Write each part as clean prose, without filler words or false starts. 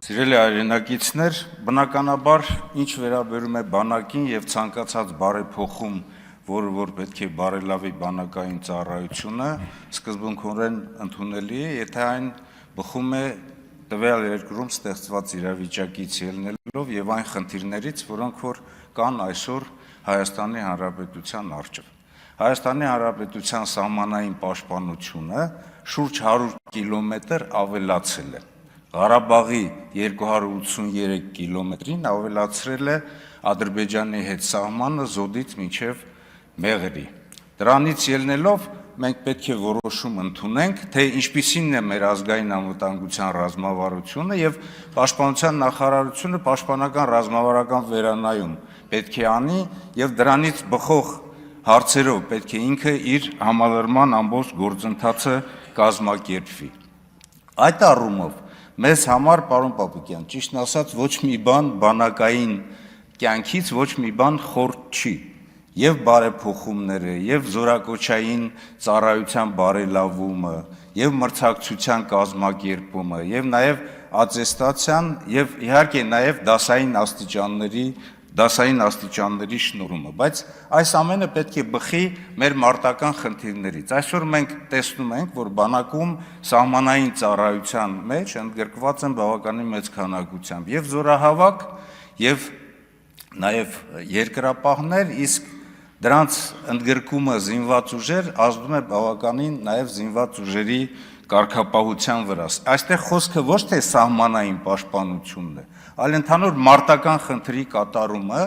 Սիրելի հայրենակիցներ, բնականաբար ինչ վերաբերում է բանակին եւ ցանկացած բարեփոխում, որ պետք է բարելավի բանակային ծառայությունը, սկզբունքորեն ընդունելի է, եթե այն բխում է տվյալ երկրում ստեղծված իրավիճակից ելնելով եւ այն խնդիրներից, որոնք որ կան այսօր Հայաստանի Հանրապետության առջեւ։ Հայաստանի Հանրապետության սահմանային պաշտպանությունը շուրջ 100 կիլոմետր ավելացել է։ Ղարաբաղի 283 կիլոմետրին ավելացրել է Ադրբեջանի հետ սահմանը Զոդից մինչև Մեղրի։ Դրանից ելնելով մենք պետք է որոշում ընդունենք, թե ինչպիսին է մեր ազգային անվտանգության ռազմավարությունը եւ Պաշտպանության նախարարությունը պաշտպանական ռազմավարական վերանայում պետք է անի եւ դրանից բխող հարցերով պետք է ինքը իր համալրման ամբողջ գործընթացը կազմակերպվի։ Այդ առումով մեզ համար, պարոն Պապիկյան, ճիշտն ասած, ոչ մի բան բանակային կյանքից ոչ մի բան խորտ չի, եւ բարեփոխումները, եւ զորակոչային ծառայության բարելավումը, եւ մրցակցության կազմակերպումը, եւ նաեւ ատեստացիան, եւ իհարկե նաեւ դասային աստիճանների շնորհումը, բայց այս ամենը պետք է բխի մեր մարտական խնդիրներից։ Այսօր մենք տեսնում ենք, որ բանակում սահմանային ծառայության մեջ ընդգրկված են բավականին մեծ քանակությամբ եւ զորահավաք եւ նաեւ երկրապահներ, իսկ դրանց ընդգրկումը զինված ուժեր ազդում է բավականին նաեւ զինված ուժերի կարգապահության վրա։ Այստեղ խոսքը ոչ թե սահմանային պաշտպանությունն է, այլ ընդհանուր մարտական խնդրի կատարումը,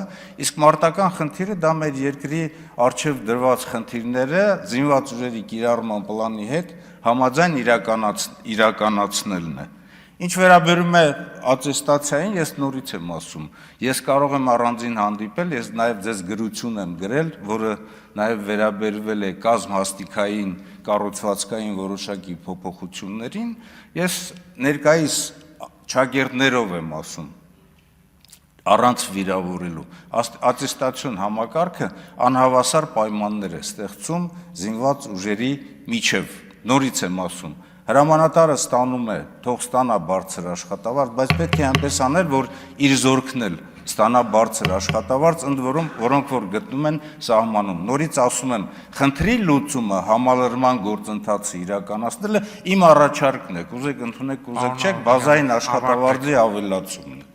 իսկ մարտական խնդիրը դա մեր երկրի արժեվ դրված խնդիրները զինված ուժերի կիրառման պլանի հետ համաձայն իրականացնելն է։ Ինչ վերաբերում է ատեստացիային, ես նորից եմ ասում, ես կարող եմ առանձին հանդիպել, ես նաև ձեզ գրություն եմ գրել, որը նաև վերաբերվել է կազմհաստիկային, կառուցվածքային որոշակի փոփոխություններին, ես ներկայիս ճակերտներով եմ ասում, առանց վիրավորելու, ատեստացիոն համակարգը անհավասար պայմաններ է ստեղծում զինված ուժերի միջև, նորից եմ ասում, հրամանատարը ստանում է, թող ստանա բարձր աշխատավարձ, բայց պետք է այնպես անել, որ իր զորքն էլ ստանա բարձր աշխատավարձ, ընդ որում, որոնք որ գտնում են սահմանում։ Նորից ասում եմ, խնդրի լուծումը համալրման գործընթացը իրականացնելը իմ առաջարկն է, կուզեք ընդունեք, կուզեք չեք, բազային աշխատավարձի ավելացումն է։